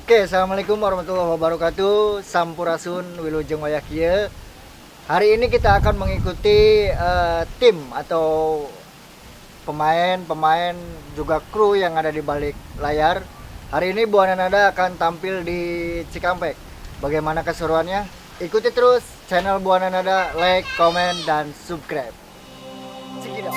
Oke, assalamualaikum warahmatullahi wabarakatuh. Sampurasun wilujeng wayah kieu. Hari ini kita akan mengikuti tim atau pemain juga kru yang ada di balik layar. Hari ini Buana Nada akan tampil di Cikampek. Bagaimana keseruannya? Ikuti terus channel Buana Nada, like, komen, dan subscribe. Cikidot.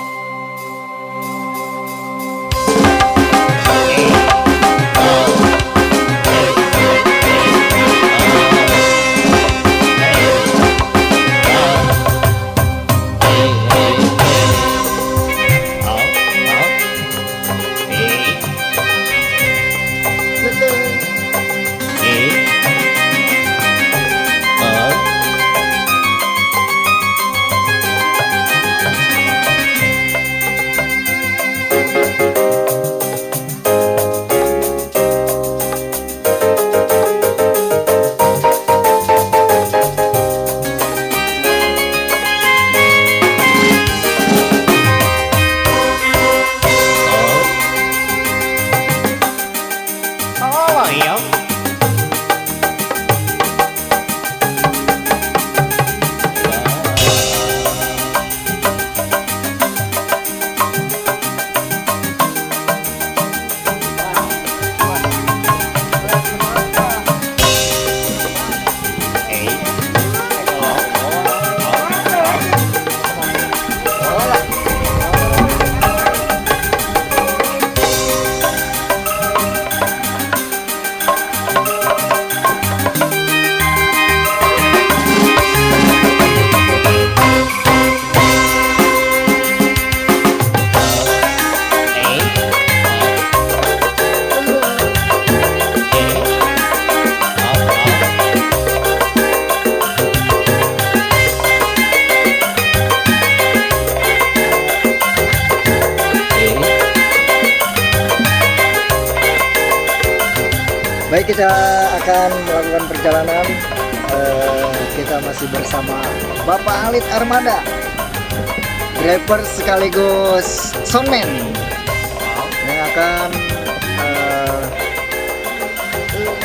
Baik, kita akan melakukan perjalanan. Kita masih bersama Bapak Alit Armada, driver sekaligus soundman, yang akan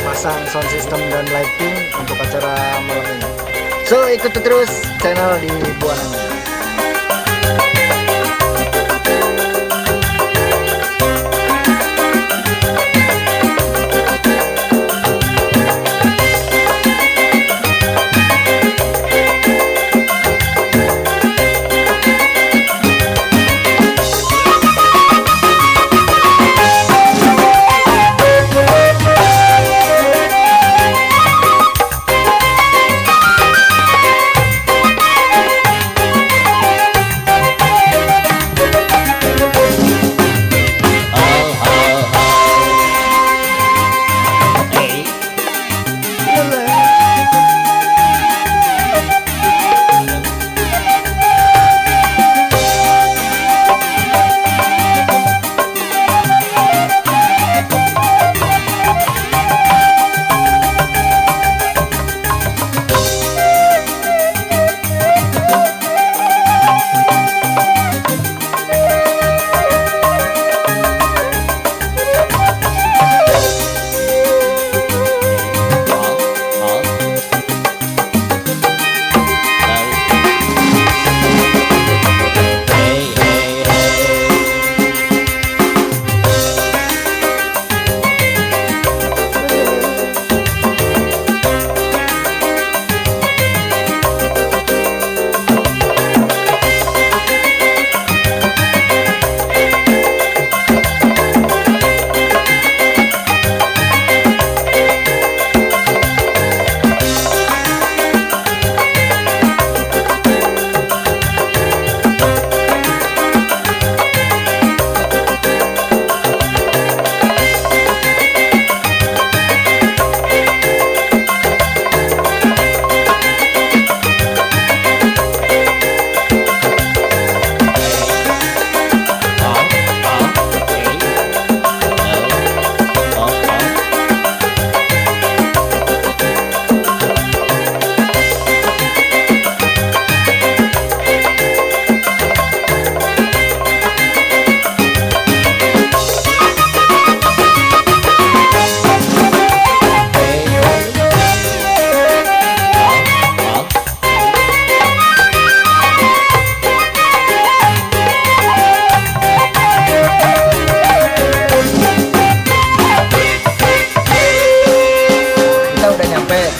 pasang sound system dan lighting untuk acara malam ini. So, ikuti terus channel di Buana Nada.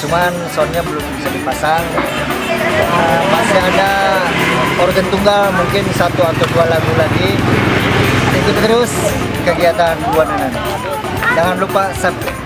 cuman soundnya belum bisa dipasang. Masih ada organ tunggal, mungkin 1 atau 2 lagu lagi. Ikuti terus kegiatan Buana Nada. Jangan lupa subscribe.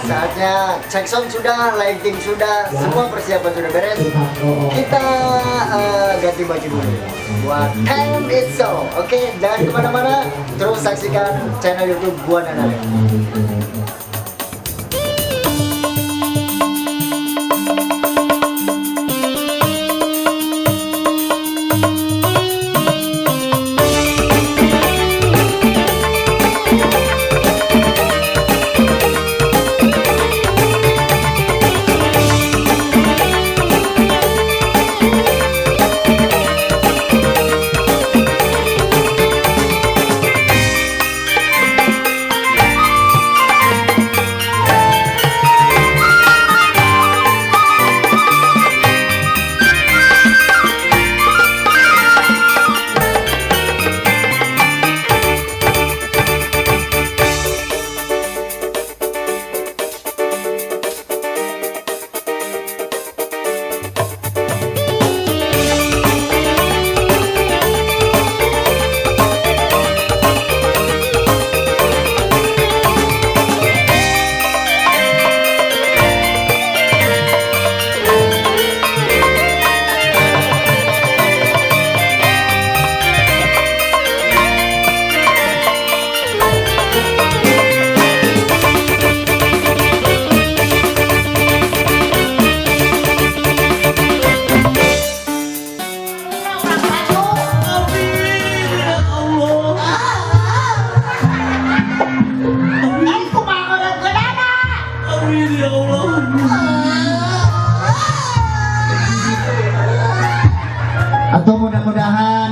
Saatnya cek sound sudah, lighting sudah, semua persiapan sudah beres. Kita ganti baju dulu buat Time It So. Oke, jangan kemana-mana, terus saksikan channel YouTube Buana Nada.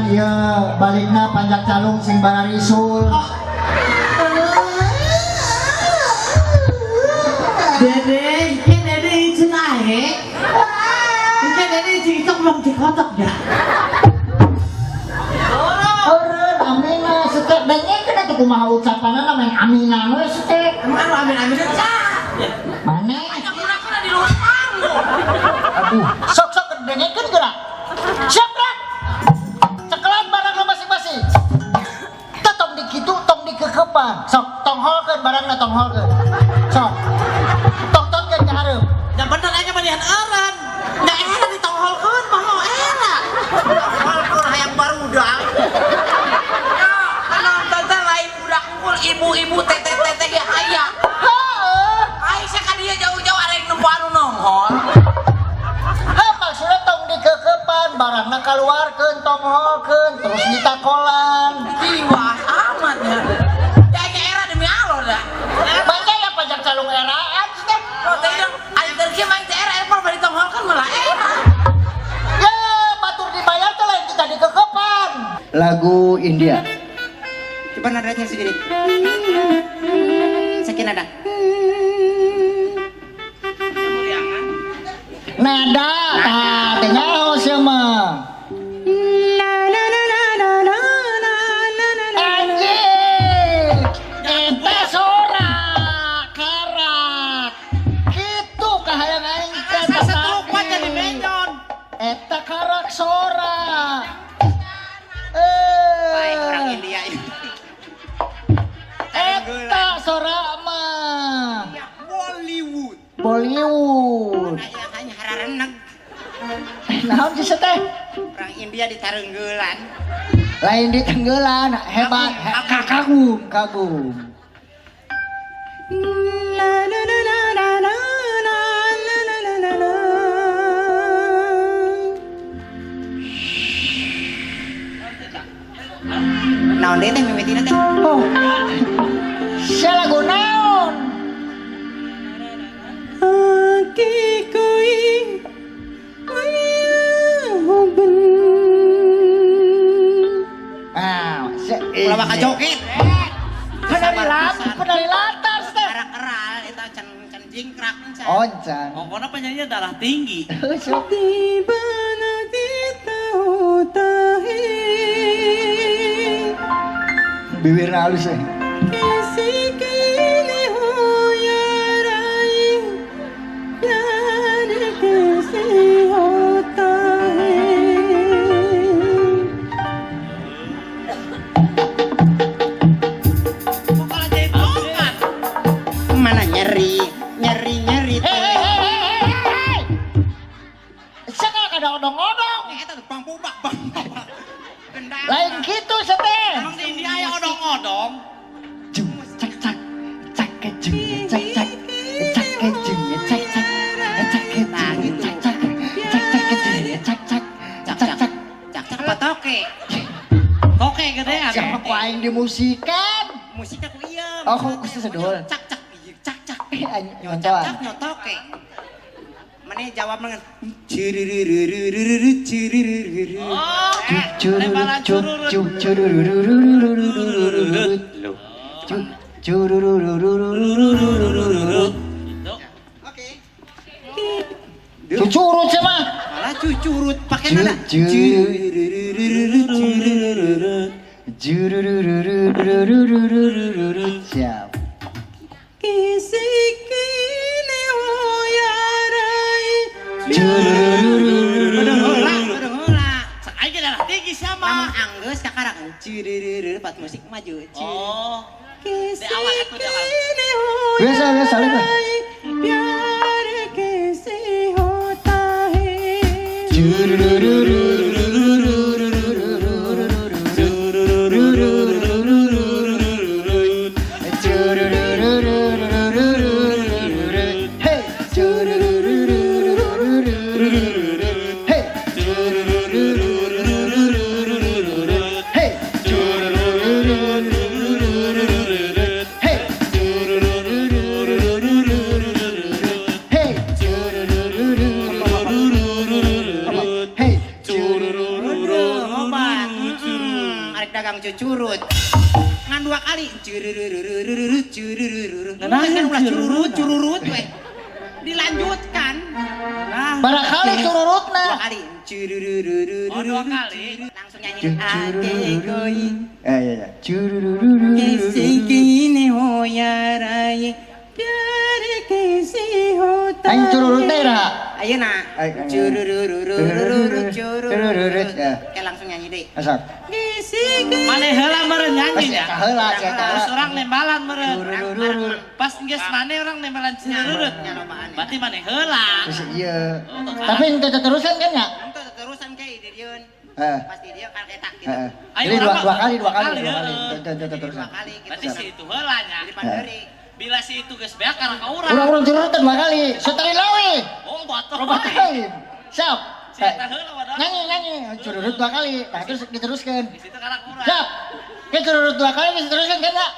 iya balikna panjak calung sing bararisul. Dede, kan dede izin ahe. Kan dede izin itu belum dikotok ya. Eureun amina setek dengeng kena tuh kumaha ucapanna namanya amina we setek. Emang amin aja. Mane? Kura-kura di luar panggung. Aduh, sok dengeng kan gerak. Siap gerak. Cekelan barang lo masing-masing. Kita tong di kitu, tong di kekepan. Sok tong holkeun barangna tong holkeun. Sok. Tong-tongkeun ka hareup. Dan bener aja malihan eureun. Da era ditongholkeun mah era. Tongholkeun hayang barudak. Ya, penonton teh lain budak unggul ibu-ibu teteh-teteh ge aya. Heeh. Ai ka dia jauh-jauh arek nu anu nongol. Maksudnya tong di kekepan barangna kaluarkeun tong holkeun terus ditakolan. Jiwas amat ya. Jaya era demi Allah dah. Baca ya pajak calung eraan sih. Kalau tidak, ada terkini main era Apple beri tongholkan malah era. Ya, batur dibayar tuh lain kita di kekepan. Lagu India. Coba nadanya segini. Sekian nada. Nada, tinggal sama. Anjing, eta sorak, karak. Kitu kahayang aing teh Setruk jadi menyon. eta karak sorak. Baik orang India ini. Eta sorak mah Bollywood. Bollywood. Hanya harareneg. Naon sih teh? Orang India di Tarenggelan. Lain di Tenggelan, hebat, kagum, kagum. Naon deh teh mimitina teh. Oh, saya lagu naon? Ah, Ulah bakal joget. penari latar, teh. Keral eta can jingkrak can. Oncan. Pokoknya penyanyi darah tinggi. Sok. Bibirna halus ya. Pokoknya jadi tongkat. Mana nyeri Hei. Saya kada odong-odong. eta tuh bang pubak bang. Gendang. Lain gitu sete. Emang di India ya odong-odong. Jung cak cak cak kejung cak cak cak kejung cak cak cak kejung cak cak cak cak kejung cak cak cak cak Cak apa toke? Toke gedean. siapa ku aing dimusikan. Musik aku iya. Oh, aku sedul. Cak cak. Nyocoan. Cak nyotoke. Mana jawab dengan ciriririririririr ciririririr. Oh, lebaran cururut. Oke. Cucurut sih mah. Malah cucurut pakai nada. Siap. Heula. Aing ge darah tinggi Lamun sama. anggeus kakarakan ciririririr pas musik maju. Oh. Di awal itu di awal. Biasa lihat. Hey, rek dagang cucurut. Ngan 2 kali curururururururu cururururu. Nah, Kan ulah cururut. cururut we. Dilanjutkan. Nah, Barangkali cururutna. 2 kali curururururu. Oh, 2 kali. Langsung nyanyi ake koi. Iya. Cururururu. Kisikine hoyarai pyar kisi hota. Aing cururut daerah. Ayeuna. Ayo. Cururururururu Curururut, ya. Oke langsung nyanyi deh. Asap. Kisikine Maneh heula meureun nyanyi nya. Heula sia Terus tah. orang nembalan meureun. Cururururu. Pas geus maneh orang nembalan cururut. Berarti maneh heula. Terus iya. Oh, Tapi ente terusan kan ya? Itu terusan kayak di dieun. Heeh. Pasti dia kan ketak gitu. Heeh. Ayo, Jadi dua orang dua mah- kali. dua kali, Ente terusan. 2 kali gitu. Berarti si itu heula nya. Di panderi. Bila si itu geus beak karena ka urang. Urang-urang cururut 2 kali. Setari lawe. Oh, batur. Loba lain. Siap. Si eta heula wadah. Nyanyi. Cururut 2 kali. Nah, terus diteruskan. Di situ karena urang. Siap. Kita cururut 2 kali diteruskan kan ya?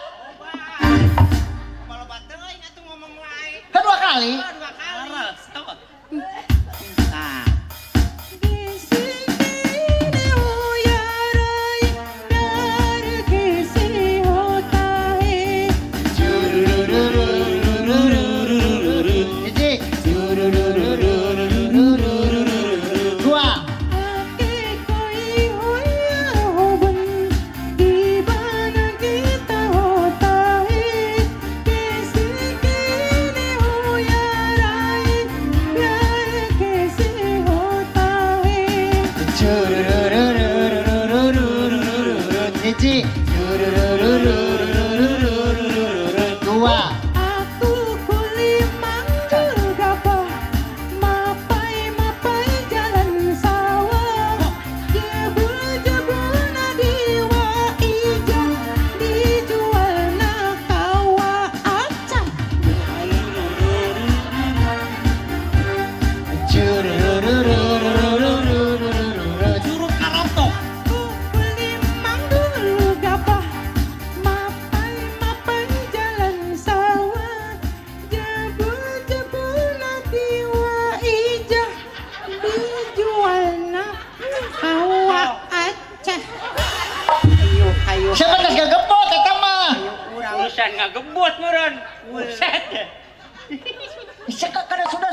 Kalau bateng euy atuh ngomong wae. Kan 2 kali. 2 kali. Laras, tau gak? Nah. Hiji. 2. Hiji. 2. Aku kulimang gagah mapai jalan sawah jebul nadiwa ijah dijual nakawa acam Jurut karotok. kulimang dulu gabah mapai jalan sawah jebul nadiwa ijah dijual nakawa acah. Ayo. Siapa tas gagepot eta mah? Urusan ngagebut meureun. Buset. Bisa kada sudah